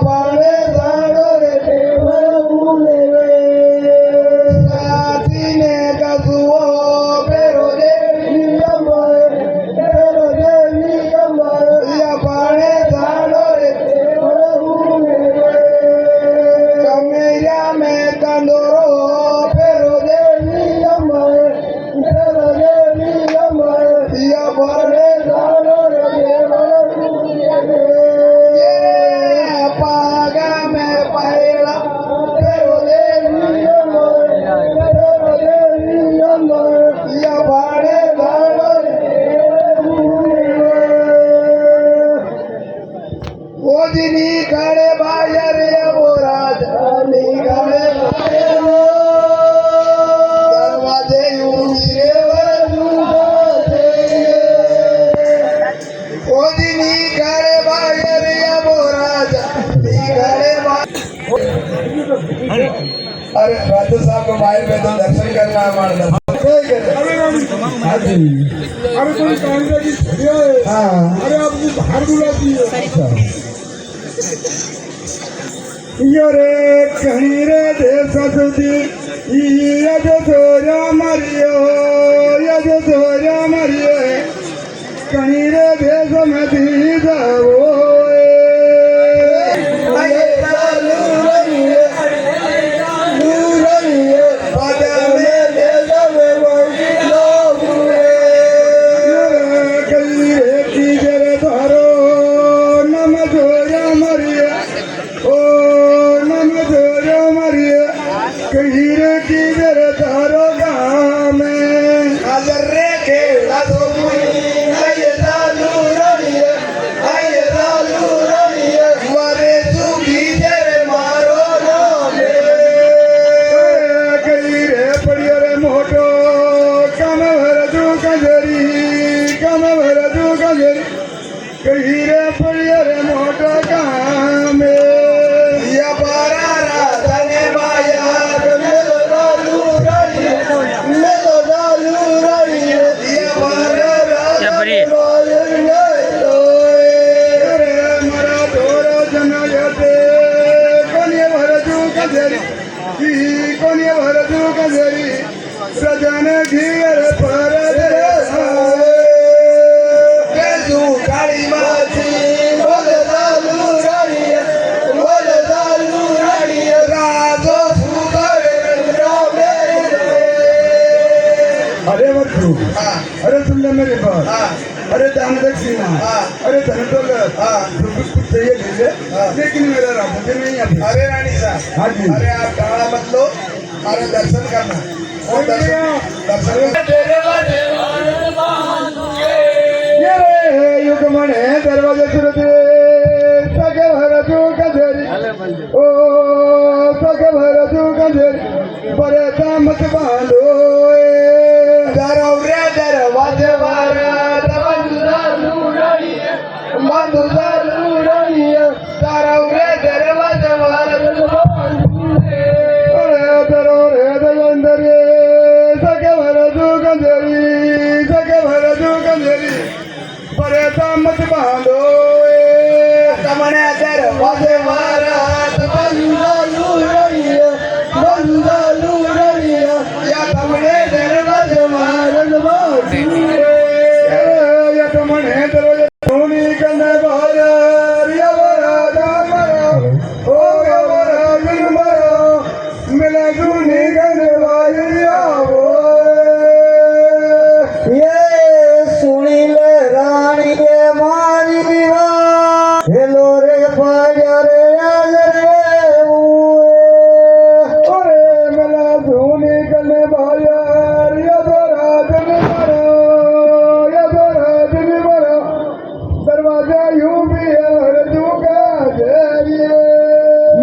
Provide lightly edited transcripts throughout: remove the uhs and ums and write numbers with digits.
पाणे जाड़ो रे टेवर भूले साथी ने कसुओ पेरो दे नियम पेरो दे नियम या पाणे जाड़ो रे टेवर भूले कमेया में कंदोरो पेरो दे नियम पेरो दे नियम या पाणे जाड़ो रे टेवर भूले पागा में पायला पेरो दे नियम पेरो दे नियम या पाणे जाड़ो रे वो दिनी काळे बाहेर वो राजधानी काळे बाहेर दरवाजे उशिरेवर झुकते वो दिनी काळे बाहेर वो राजधानी काळे अरे राजा साहब को बाहर में तो दर्शन करना हमारा अरे कोई कांग्रेस की छड़िया है। हाँ अरे आपको बाहर बुलाती है। यो रे कहीं रे देश सुधी यद सोरा मरियो यद सोरा मरियो कहीं रे देश में दी जाओ सजन घियर पर काली माछी बोल दालू राड़िया राजो अरे वर्षू अरे सुन ले मेरी बात अरे दान दक्षिणा अरे धन दौलत जो कुछ चाहिए लीजिए लेकिन मेरा रास्ते नहीं है। अरे रानी साहब हाँ जी अरे आप गाड़ा मत लो अरे दर्शन करना और दर्शन युग मने दरवाजे सुरते सके भरजू कधेरी ओ सके भरजू कधेरी बरे दामत बांधो दरवरे दरवाजे भारत बंधुदा लूड़िया दरवरे दरवाजे भारत दरवरे दगंदरे सके भरजू कधेरी बरे दामत बांधो कमने दरवाजे भारत बंधुदा लूड़िया या कमने दरवाजे भारत या कमने दरवाजे सोनी कने बाजार या वरादा मरो ओ या वरादा मरो मिला सोनी कने बाजार ये सुनी ले रानी के मारी दीवा हेलो रे पाजा रे ओरे मिला सोनी कने बाजार या वरादा मरो दरवाजा यूं भी है दुका जरिए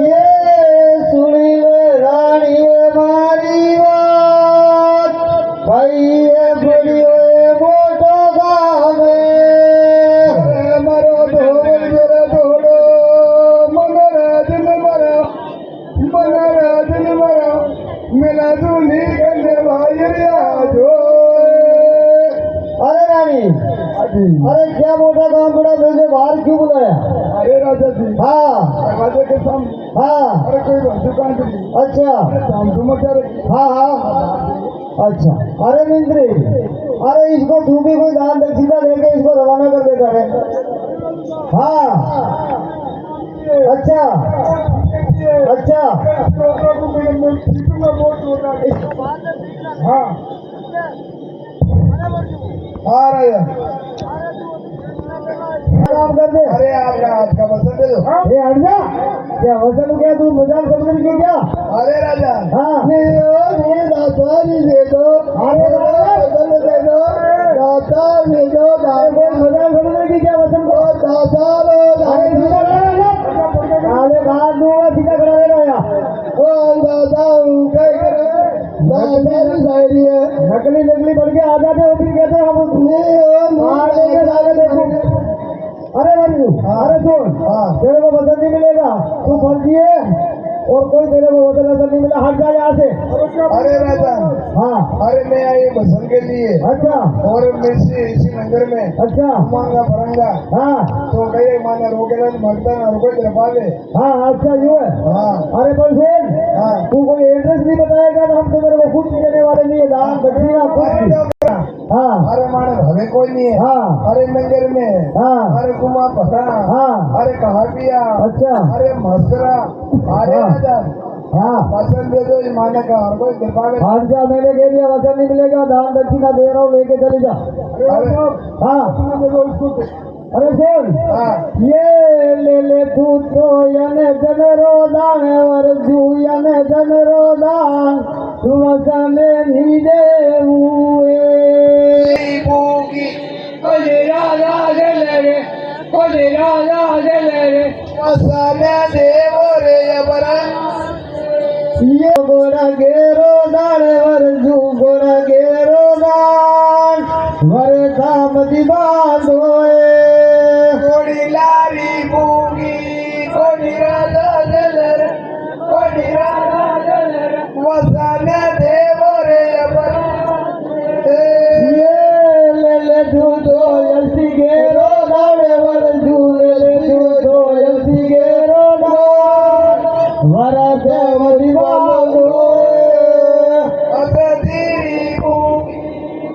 ये सुनी ले रानी मारी बात भाई ये बड़ी मोटो गाँव मरो धोल जरा धोलो मनोराजन मरो मिला दूनी गंदे भाई जो अरे रानी अरे क्या मोटा काम पड़ा मुझे बाहर क्यों बुलाया? अरे राजा जी हाँ राजा के सामने हाँ अरे कोई दुकान थी अच्छा शाम को मचा रखी हाँ हाँ अच्छा अरे मिंत्री अरे इसको तू भी कोई दान दक्षिणा लेके इसको रवाना कर देता है हाँ अच्छा अच्छा हाँ हाँ राजा काम कर दे अरे आपका वचन दे दो ये हट जा क्या वचन क्या तू मजाक कर रही है क्या अरे राजा हाँ दाता जी दे दो अरे वचन दे दो दाता दे दो कोई मजाक कर रही है क्या वचन को दाता अरे सीधा करा ना काले घाट दूंगा सीधा करा देना यार ओ दादा क्या करे दाता की शायरी है नकली नकली बन के आ जाते हो फिर कहते हैं हम मार देंगे लागे देखो अरे बंधु अरे सुन तेरे को वजन नहीं मिलेगा तू फर्जी है और कोई तेरे को वजन नहीं मिला हट जा यहाँ से अरे राजा हाँ अरे मैं आई भजन के लिए अच्छा और मैं इसी मंदिर में अच्छा मांगा भरंगा हाँ तो कहीं माना रोकेला मरता ना रोके दरबावे हाँ अच्छा यूँ है हाँ अरे पर सुन हाँ तू कोई एड्रेस नहीं बताएगा तो हम तो तेरे को खुद भी देने वाले नहीं है दान दक्षिणा कुछ भी हाँ अरे माने हमें कोई नहीं है हाँ अरे मंदिर में हाँ अरे कुमा पता हाँ अरे कहा पिया अच्छा अरे मसरा अरे हाँ। राजा हाँ वचन दे दो माने का हर कोई दरबावे जा मैंने कह दिया वचन नहीं मिलेगा दान दक्षिणा दे रहा हूँ लेके चले जा अरे हाँ अरे सुन हाँ ये ले तू तो यने जन रोदान और जू यने जन रोदान तुम सने नीदे हुए बूगी कोई राजा जले रे कोई राजा जले रे वसने देवो रे अबरा ये गोरा गेरो दान वर जू गोरा गेरो दान वर धाम दिवान होए कोड़ी लारी बूगी कोड़ी राजा जलर कोड़ी राजा जलर वसने देवो रे अबरा ये ले दूधो यसी गेरो दान वर जू ले दूधो यसी गेरो दान वर धाम दिवान होए अबदीरी बूगी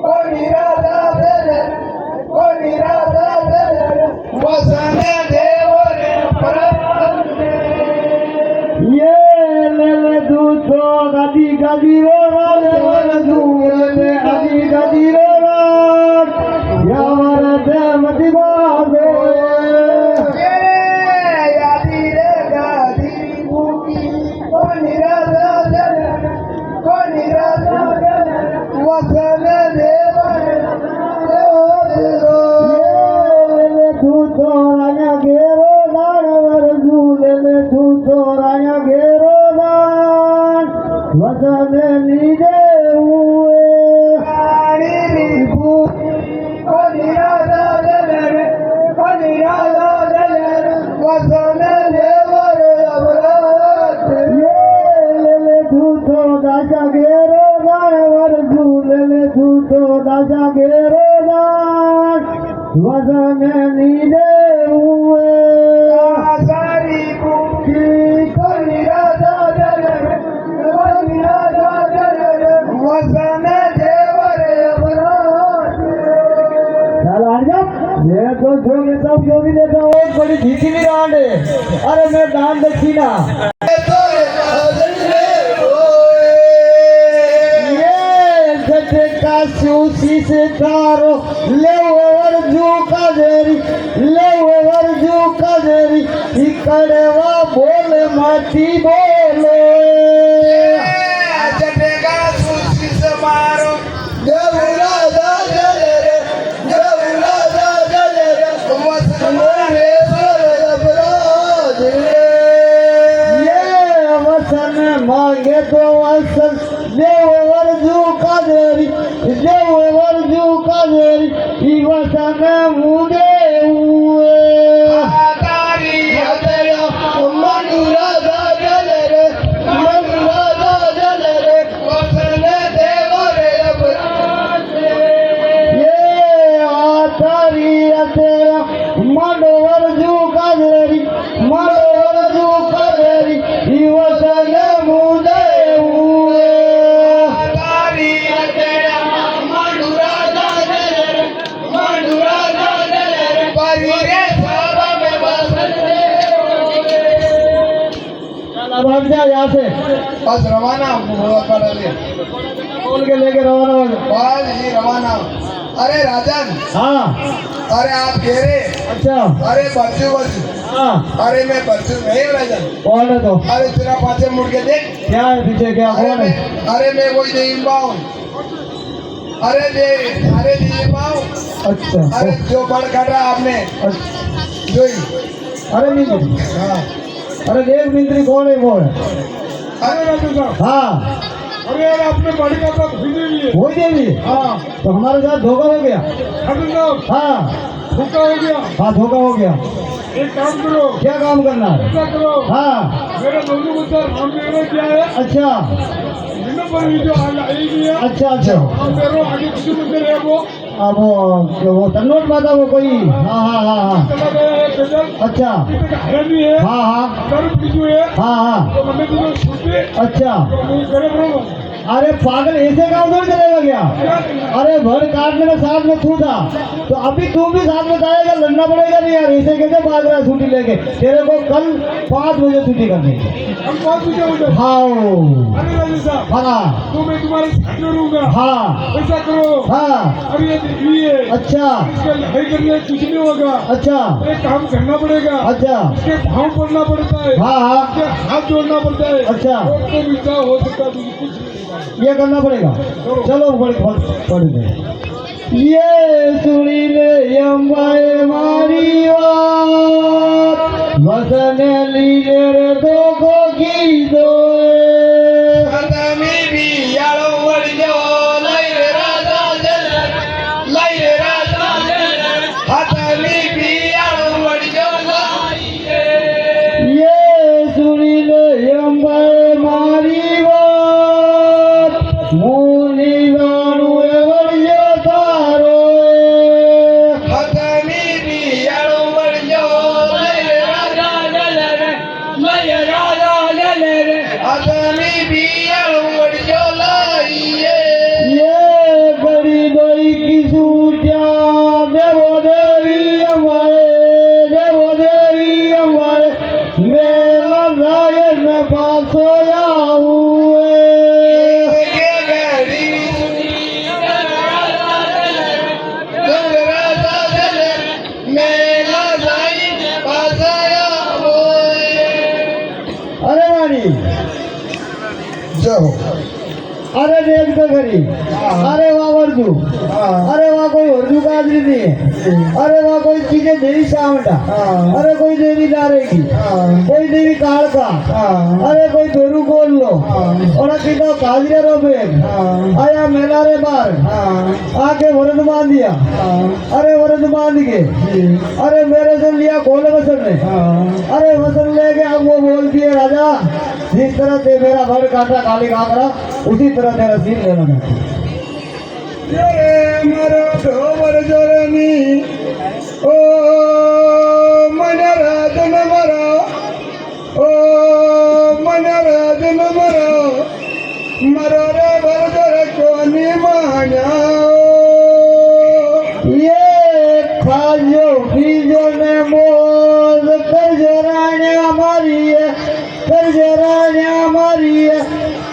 कोड़ी राजा जलर कोड़ी राजा जलर वसने देवो रे अबरा ये ले दूधो गदी गदी रो वर जू ले गदी गदी रो या वर धाम दिवान होए यादी रे गादी बूगी कोड़ी राजा जलर कोड़ी राजा जलर वसने देवो रे ले दूधो राया गेरो दान वर जू ले दूधो राया गेरो दान वचन नीदे हुए रानी री बूगी कोड़ी राजा जलर कोड़ी राजा जलर वसने देवो रे अबरा ये ले दूधो दाजा गेरो दान वर जू ले दूधो दाजा गेरो दान वचन नीदे हुए सारी बूगी कोड़ी राजा जलर कोड़ी राजा जलर वसने देवो रे अबरा चल आ जा मैं तो जो लेता हूँ जो भी लेता हूँ बड़ी भीखी भी रांड है अरे मैं दान दक्षिणा ये झटका सूसी से तारो ले ओवर जू का देरी ले ओवर जू का देरी इकड़वा बोल माटी बोले जटेगा सुशी से मारो देवरा दा जलर देवरा दा जलर वसने देवो रे अबरा ये वसन मांगे तो वसन देव वर्जू का देरी देव वर्जू का देरी ई वसन मुदे हुए तारी हदया मनुरा दा जलर मनुरा दा जलर वसने देवो रे अबरा ये आतारी तेरा मन वर्जू का देरी भाग जा यहाँ से, बस रवाना हुआ कर ले बोल के लेके रवाना हो जा। बस ही रवाना। अरे राजन, हाँ अरे आप कह रहे, अच्छा, अरे बच्चू बच्चू, हाँ अरे मैं बच्चू नहीं हूँ राजन। कौन है तो? अरे तेरा पाछे मुड़ के देख, क्या है पीछे, क्या कौन है? अरे मैं कोई नहीं पाऊँ। अरे नहीं पाऊँ। अच्छा अरे जो बड़ काटा आपने अच्छा। जो ही। अरे मिंत्री, हाँ अरे देव मिंत्री कौन है वो है? अरे राजू साहब, हाँ अरे यार आपने बड़ी का तो भेजे लिए। वही देवी, हाँ तो हमारे साथ धोखा हो गया। अरे साहब हाँ धोखा हो गया। हाँ धोखा हो गया। एक काम करो, क्या काम करना है? ऐसा करो, हाँ मेरे दोनों को सर नाम देना क्या है, अच्छा जिन्हों पर भी जो आएगी है, अच्छा अच्छा। हम मेरे आगे किसी मंदिर है वो अब वो तन्नोट माता वो कोई, हाँ हाँ हाँ हाँ चला गया है पैदल, अच्छा किसी का हैरानी है, हाँ हाँ दर्द की जो है, हाँ हाँ तो मैंने तो छूटे, अच्छा। तो मैं करे बरोबर। अरे पागल, ऐसे काम थोड़ी चलेगा क्या? अरे भर काटने में साथ में तू था, तो अभी तू भी साथ में जाएगा, लड़ना पड़ेगा नहीं यार। ऐसे कैसे भाग रहा है छुट्टी लेके? तेरे को कल 5 बजे छुट्टी करनी है। हम पाँच बजे उधर। हाँ अरे राजू साहब, हाँ तो मैं तुम्हारे साथ में रहूंगा। हाँ ऐसा करो, हाँ अरे ये दिल्ली है, अच्छा इसका लड़ाई करने कुछ नहीं होगा, अच्छा एक काम करना पड़ेगा, अच्छा इसके भाव पड़ना पड़ता है, हाँ हाँ इसके हाथ जोड़ना पड़ता है। अच्छा। और तो मिलता हो सकता है, तुझे कुछ नहीं होगा। ये करना पड़ेगा। चलो पढ़ दे। ये सुनी ले अम्बाए मारी बात, वसन लीजे रे धोखो की दो। તમે બિયાળો વળજો લઈ રે રાજા જનક, લઈ રે રાજા જનક, હા તમે બિયાળો વળજો લઈ રે। ये सुनी ले अम्बाए मारी बात, मुनी गाणु एवड़ियो तारो। હા તમે બિયાળો વળજો લઈ રે રાજા જનક, લઈ રે રાજા જનક, હા તમે બિયાળો વળજો લઈ રે। ये बड़ी दई की सूचा, देवो देवी हमारे मेरा राय न पासो हुए। કે ગરી સુની રાજા જનક, રાજા જનક, મેલા જાય પાસાયા હોય। अरे वाणी, જો अरे देख तो खरी, अरे वाह वर्जू, अरे वाह कोई वर्जू का आदमी नहीं है, अरे वाह कोई चीजें देवी सावटा, अरे कोई देवी डारेगी, कोई देवी कालका, अरे कोई बेरू बोल लो, और कितना काजरे रो बेग, आया मेला रे बार, आके वरद बांध दिया, अरे वरद बांध के, अरे मेरे से लिया खोल वसन ने, अरे वसन लेके अब वो बोलती है राजा, जिस तरह से मेरा भर काटा काली काकड़ा, उसी तरह तेरा सिर लेना चाहती है। रे મારો ઢોબર જોરમી ઓ મને રાજન મારો ઓ મને રાજન મારો મારો રે વરજર કોની માન્યા ये खाजो बीजो ने मोज कर जराने हमारी है, कर जराने हमारी है,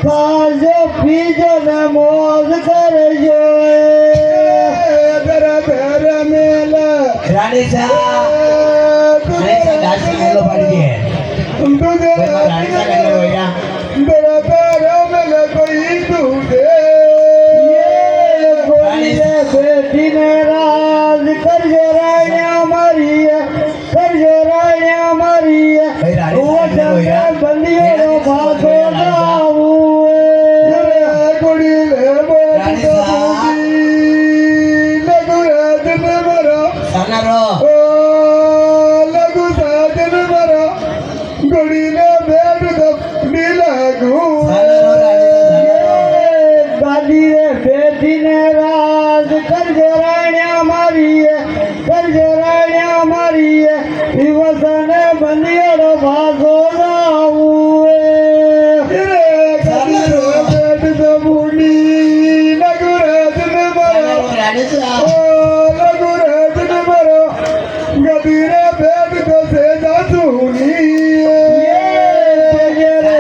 खाजो बीजो ने मोज कर जो ધર ધર મેલ રાણી સાહેબ દાસી મેલો પાડી દે દૂધે રાણી સાહેબ એટલે હોયા ધર ધર મેલ કોઈ દૂધે ये कोई है बेटी ने राज कर जराने हमारी है, कर जराने हमारी है, भाई रानी वो साहब ने होया बंदियों रो भागो जाऊं कुड़ी ले રાણી સાહેબ લઘુ રાજન મારો સાનારો ઓ લઘુ રાજન મારો ગુડી ને બેડ દપની લાગુ સાનારો રાણી સાહેબ गादी रे बेटी ने राज कर जराने हमारी है, कर जराने हमारी है, विवसन बंदियों रो भागो जाऊं રે ગદી બેડ દપની લઘુ રાજન મારો રાણી સાહેબ ઓ લઘુ રાજન મારો ગદી રે બેડ દસે જાસુની ये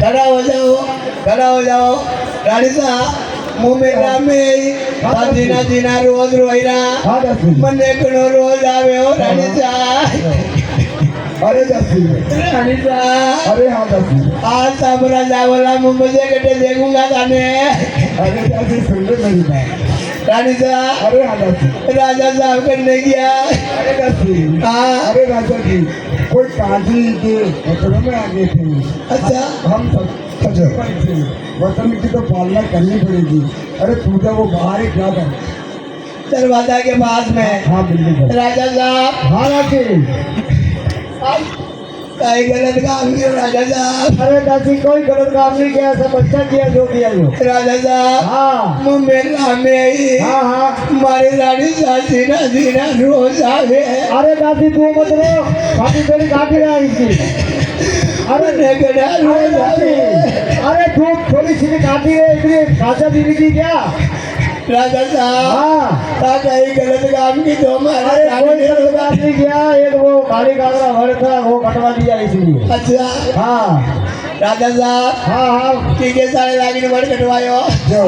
खड़ा हो जाओ रानी साहब मुंह में डामे जीना जीना रोज रोईना हाँ दसी मने कनो रोज आवे हो रानी साहब अरे दसी रानी साहब अरे हाँ दसी आज सामरा जावला मुझे कटे देखूंगा ताने अरे दसी सुन ले मेरी बात रानी साहब अरे हाँ दसी राजा साहब करने गया अरे दसी हाँ अरे राजा जी कोई काजी के होटलों में आ गए थे अच्छा हम सब सच थे वतन की तो पालना करनी पड़ेगी अरे तू तो वो बाहर ही क्या कर दरवाजा के पास में हाँ बिल्कुल राजा साहब हाँ राजी कहीं गलत काम किया राजा साहब अरे दासी कोई गलत काम नहीं किया, सब अच्छा किया जो किया जो। राजा साहब हाँ मुंह में लामे आई हाँ हाँ हमारी रानी साहब जीना जीना रोज आवे अरे दासी तू मत रो, बाकी तेरी काटी रहा इसकी। अरे नेगड़ा अरे रोज दासी, आवे अरे तू थोड़ी सी काटी है इतनी खासा दीदी की क्या? राजा साहब हाँ का कहीं गलत काम की तो हमारा अरे रानी कोई ने गलत काम नहीं किया, एक वो काली कागरा भर था वो कटवा दिया इसलिए। अच्छा हाँ राजा साहब हाँ हाँ ठीक है सारे लागी नंबर कटवायो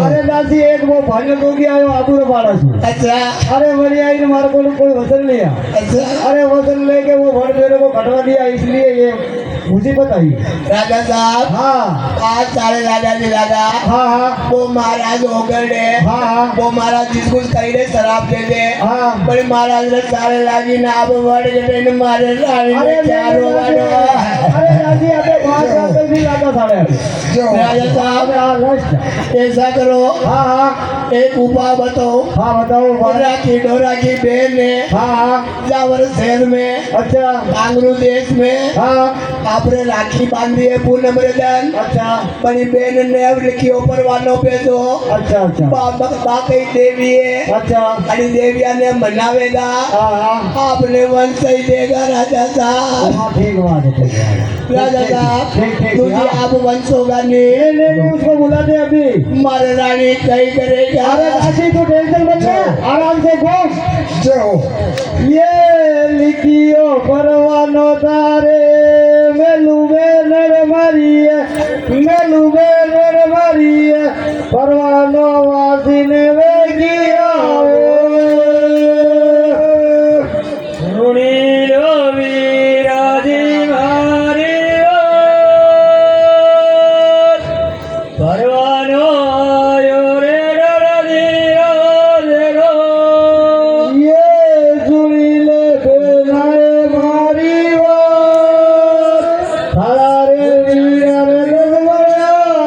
अरे दासी एक वो भाई तो गया आबू ने पाड़ा से। अच्छा अरे बढ़िया इन मार को कोई वजन लिया, अच्छा अरे वजन लेके वो भर मेरे को कटवा दिया इसलिए ये मुझे बताइए। राजा साहब हाँ आज सारे राजा जी राजा हाँ हाँ वो महाराज होकर दे हाँ हाँ वो महाराज जिसको कही दे शराब दे दे हाँ बड़े महाराज ने सारे लागी ना अब बढ़ गए ने मारे रानी अरे ने चारों वालों अरे राजी अबे बाहर जाकर भी लाता था राजा साहब हाँ लास्ट ऐसा करो हाँ हाँ एक उपाय बताओ हाँ बताओ राखी डोरा की बहन ने हाँ हाँ जावर शहर में अच्छा कांगरू देश में हाँ आपने राखी बांधी है पूनम रजन अच्छा बड़ी बहन ने अब लिखी ऊपर वालों पे तो अच्छा अच्छा बाकी देवी है अच्छा अरे देविया ने मनावेगा हाँ हाँ आपने वंश ही देगा राजा साहब हाँ ठीक बात है ठीक बात है। राजा साहब ठीक ठीक तुझे हाँ। आप वंश होगा नहीं नहीं उसको बुला दे अभी। मारे रानी कहीं करेगा अरे दासी तू टेंशन मत ले, आराम से घूम। जो ये लिखियो परवानो तारे मेलुबे नर मारिए मेलुबे नर मारिए परवानो वासिने वेगिया सुनीलो वीराजी मारियो परवानो आयो रे रदियो रो ये सुनीले बेनाए मारियो थारा रे वीरा रे रदमराया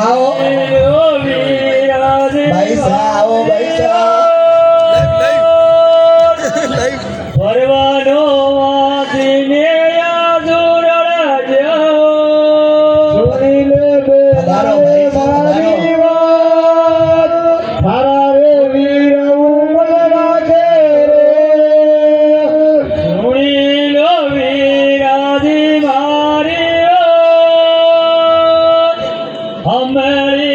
आओ ओ वीराजी भाई साहब आओ भाई साहब परवानो वासिने याजुर राजा सुनीले पधारो भाई साहब, मारियो थारा रे वीरा उमरा के सुनीलो वीराजी मारियो हमारी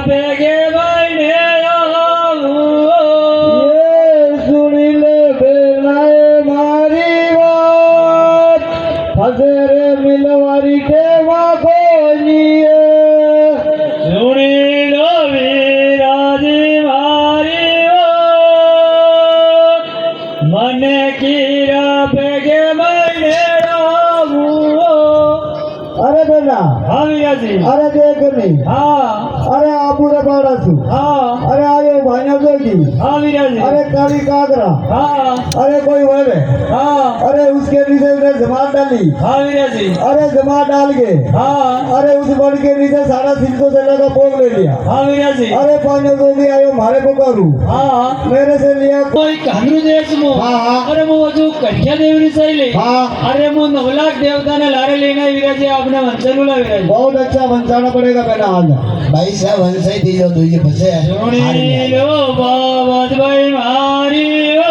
बेगे बने ये सुनीले बेलाए मारी बात फसेरे मिलवारी के वाको निये सुनीलो वीराजी मारी मने कीरा बेगे बने अरे बेटा हाँ जी अरे देख नहीं हाँ अरे आपू रे बाड़ा सु हाँ अरे आयो भाइयों जोगी हाँ वीरा जी अरे काली कागरा हाँ अरे कोई वर्ड हाँ अरे उसके नीचे उसने जमात डाली हाँ वीरा जी अरे जमात डाल के हाँ अरे उस वर्ड के नीचे सारा सिंको से लगा पोग ले लिया हाँ वीरा जी अरे भाइयों जोगी आयो मारे को करूँ हाँ मेरे से लिया कोई कांग्रेस देश में हाँ हाँ अरे वो जो कन्या देवनी सही हाँ अरे वो नवलाख देवता ने लारे लेना विराजे आपने वंशनु ला विराजे बहुत अच्छा बंचाना पड़ेगा बेटा आज भाई साहब वंश ही दीजिए तुझे फंसे सुनीलो बाबत भाई मारियो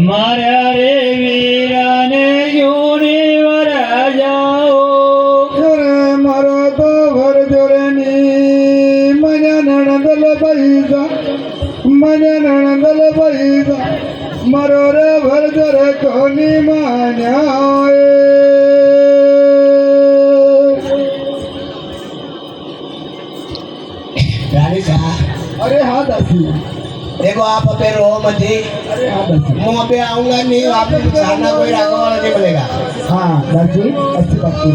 मारा रे वीरा ने यूनी वरा जाओ जोरे मारो तो भर जोरे नी मने नणदल पैसा मने नणदल पैसा मरो रे भर जोरे कोनी रानी साहब अरे हाँ दासी, देखो आप अबे रो मत ही। अरे हाँ दासी, मुँह पे आऊंगा नहीं, आपको खाना कोई रागो वाला नहीं मिलेगा। हाँ दासी, अच्छी बात की।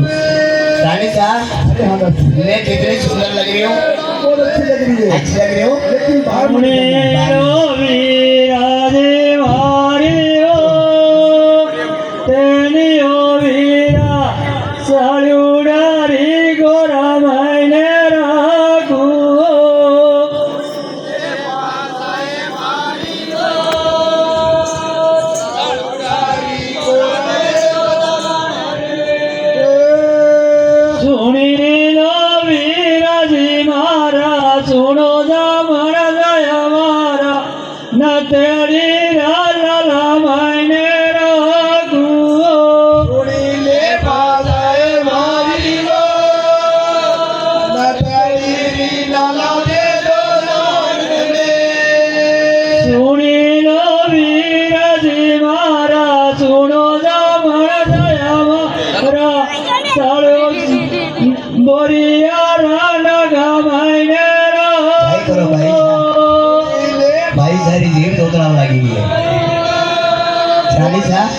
रानी साहब अरे हाँ दासी, मैं कितनी सुंदर लग रही हूँ, बहुत अच्छी लग रही है, अच्छी लग रही हूँ। लेकिन बाहर मत जाना। भाई करो भाई, भाई सारी जीव दोतराव लगी हुई है। रानी साहब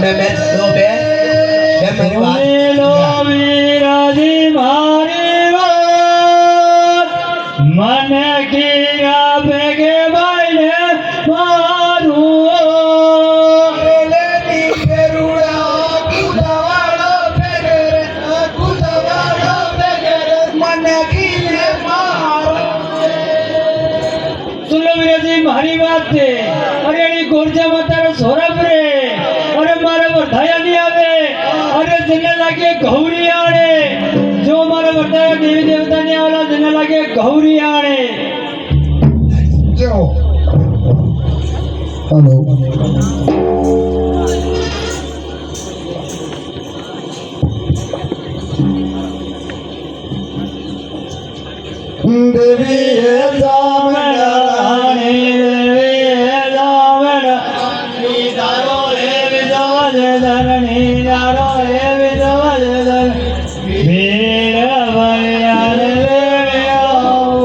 ये मैं दो पे मैं मेरी बात मन कीरा बेगे बैले मारू सुन लो विराजी मारी बात है। अरे नी गोरजा मातारो सोरब रे, अरे मारे वठाया नहीं आवे, अरे जने लागे गौरी आणे, जो मारे वठाया देवी देवता ने आवला जने लागे गौरी आणे। जो हेलो देवी है रानी देवी दामन दारो रे विधवज धरणी दारो रे विधवज धर वीर बलियान देवी आओ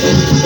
Thank you.